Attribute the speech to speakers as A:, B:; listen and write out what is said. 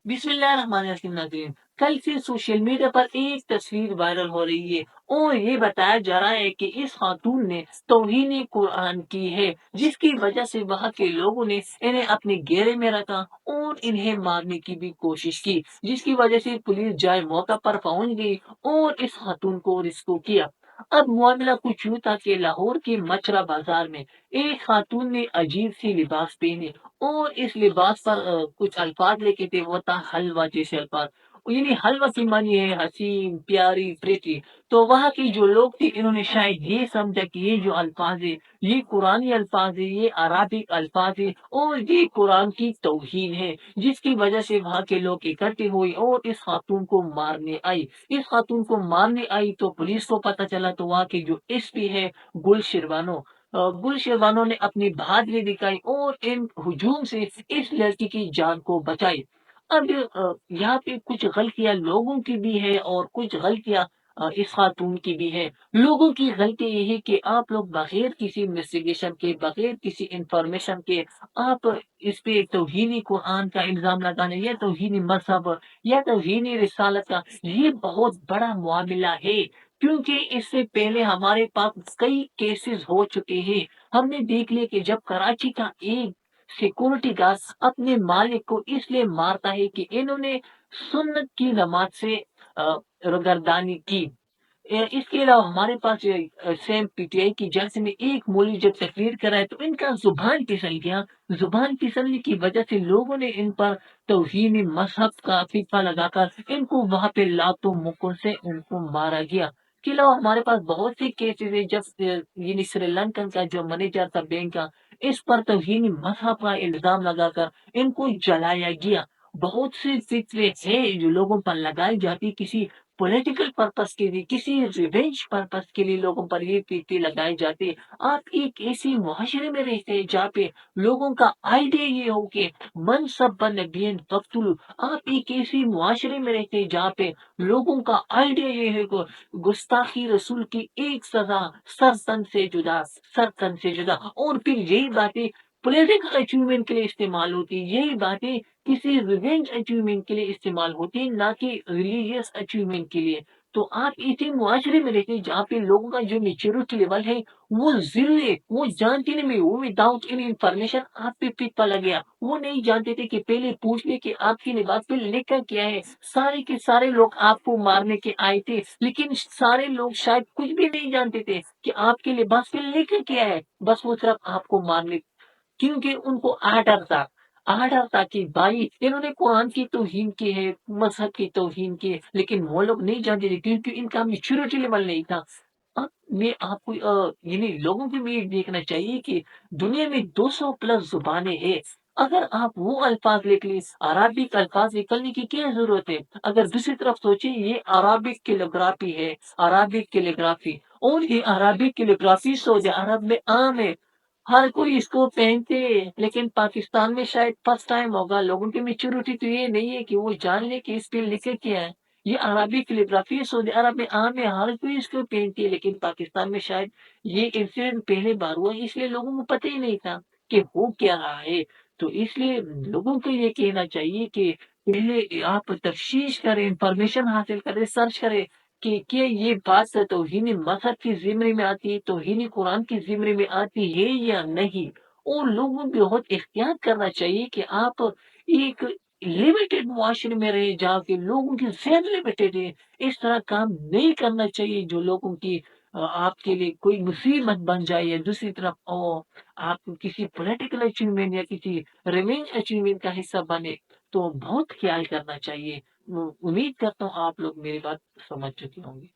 A: बिस्मिल्लाहिर्रहमानिर्रहीम नाज़रीन, कल से सोशल मीडिया पर एक तस्वीर वायरल हो रही है और ये बताया जा रहा है कि इस खातून ने तौहीन कुरान की है, जिसकी वजह से वहाँ के लोगों ने इन्हें अपने घेरे में रखा और इन्हें मारने की भी कोशिश की, जिसकी वजह से पुलिस जाए मौका पर पहुंच गई और इस खातून को रिस्क्यू किया। अब मामला कुछ यूं था कि लाहौर के मचरा बाजार में एक खातून ने अजीब सी लिबास पहने और इस लिबास पर कुछ अल्फाज लिखे थे, वो था हलवा जैसे अल्फाज। यानी हलवा की मानी है हसीन, प्यारी, प्रीति। तो वहाँ के जो लोग थे इन्होंने शायद ये समझा कि ये जो अल्फाज है ये कुरानी अल्फाज है, ये अराबिक अल्फाज है और ये कुरान की तौहीन है, जिसकी वजह से वहाँ के लोग इकट्ठे हुए और इस खातून को मारने आई। इस खातून को मारने आई तो पुलिस को पता चला, तो वहाँ के जो एसपी है गुल शिरवानो, गुल शेरवानो ने अपनी बहादुरी दिखाई और इन हुजूम से इस लड़की की जान को बचाई। अब यहाँ पे कुछ गलतियां लोगों की भी है और कुछ गलतियां इस खातून की भी है। लोगों की गलती ये है कि आप लोग बगैर किसी इन्वेस्टिगेशन के, बगैर किसी इंफॉर्मेशन के आप इस पे तौहीनी कुरान का इल्जाम लगाने या तौहीनी मजहब या तौहीनी रिसालत का, ये बहुत बड़ा मामला है। क्योंकि इससे पहले हमारे पास कई केसेस हो चुके हैं। हमने देख लिया कि जब कराची का एक सिक्योरिटी गार्ड अपने मालिक को इसलिए मारता है कि इन्होंने सुन्नत की नमाज से रोगरदानी की। इसके अलावा हमारे पास सेम पीटीआई की जलसे में एक मौलवी जब तकरीर कराए तो इनका जुबान फिसल गया। जुबान फिसलने की वजह से लोगों ने इन पर तौहीन मजहब का फीका लगाकर इनको वहां पे लातों मुक्कों से इनको मारा गया। इसके अलावा हमारे पास बहुत सी केसेस है जब ये श्रीलंकन का जो मैनेजर था बैंक का, इस पर तौहीन मजहब का इल्जाम लगाकर इनको जलाया गया। बहुत से फिक्रे हैं जो लोगों पर लगाई जाती किसी पॉलिटिकल पर्पस के लिए, किसी रिवेंज पर्पस के लिए लोगों पर ये पीटी लगाई जाती है। आप एक ऐसी मुआशरे में रहते हैं जहाँ पे लोगों का आइडिया ये हो कि मन सब नबियन फक्तुलू। आप एक ऐसी मुआशरे में रहते हैं जहाँ पे लोगों का आइडिया ये है कि गुस्ताखी रसूल की एक सजा सर तन से जुदा, सर तन से जुदा। और फिर यही बातें पॉलिटिकल अचीवमेंट के लिए इस्तेमाल होती है, यही बातें किसी रिवेंज अचीवमेंट के लिए इस्तेमाल होती है, ना कि रिलीजियस अचीवमेंट के लिए। तो आप इसी मुआशरे में रहते हैं जहाँ पे लोगों का जो मेच्योरिटी लेवल है वो जीरो है, वो जानते नहीं, में वो विदाउट एनी इंफॉर्मेशन आप पे पिक पा गया। वो नहीं जानते थे कि पहले पूछ ले कि आपकी लिबास पे लिखा क्या है। सारे के सारे लोग आपको मारने के आए थे, लेकिन सारे लोग शायद कुछ भी नहीं जानते थे कि आपके लिबास पे लिखा क्या है। बस वो सिर्फ आपको मारने, क्योंकि उनको आर्डर था कि भाई इन्होंने कुरान की तौहीन की है, मजहब की तौहीन की है, लेकिन वो लोग नहीं जानते थे क्योंकि इनका मेच्योरिटी लेवल नहीं था। अब मैं आपको यानी लोगों को भी ये देखना चाहिए कि दुनिया में 200 प्लस जुबानें हैं। अगर आप वो अल्फाज लिख ली, अराबिक अल्फाज निकलने की क्या जरूरत है? अगर दूसरी तरफ सोचे, ये अराबिक कैलिग्राफी है, अराबिक कैलिग्राफी, और ये अराबिक कैलिग्राफी सऊदी अरब में आम है। हर कोई इसको पहनते हैं, लेकिन पाकिस्तान में शायद फर्स्ट टाइम होगा। लोगों की मेच्योरिटी तो ये नहीं है कि वो जान ले कि इस पे लिखे क्या है। ये अरबी कैलिग्राफी है, सऊदी अरब में आम है, हर कोई इसको पहनती है, लेकिन पाकिस्तान में शायद ये इंसिडेंट पहले बार हुआ, इसलिए लोगों को पता ही नहीं था कि हो क्या रहा है। तो इसलिए लोगों को ये कहना चाहिए कि पहले आप तफ्तीश करें, इंफॉर्मेशन हासिल करें, सर्च करें कि क्या ये बात तौहीन मजहब की ज़िम्मे में आती है, तौहीन कुरान की ज़िम्मे में आती है या नहीं। और लोगों को बहुत एहतियात करना चाहिए कि आप एक लिमिटेड मुआशरे में रहे जहाँ के लोगों की ज़हन लिमिटेड है। इस तरह काम नहीं करना चाहिए जो लोगों की आपके लिए कोई मुसीबत बन जाए, या दूसरी तरफ आप किसी पॉलिटिकल अचीवमेंट या किसी रिवेंज अचीवमेंट का हिस्सा बने, तो बहुत ख्याल करना चाहिए। उम्मीद करता हूँ आप लोग मेरी बात समझ चुके होंगे।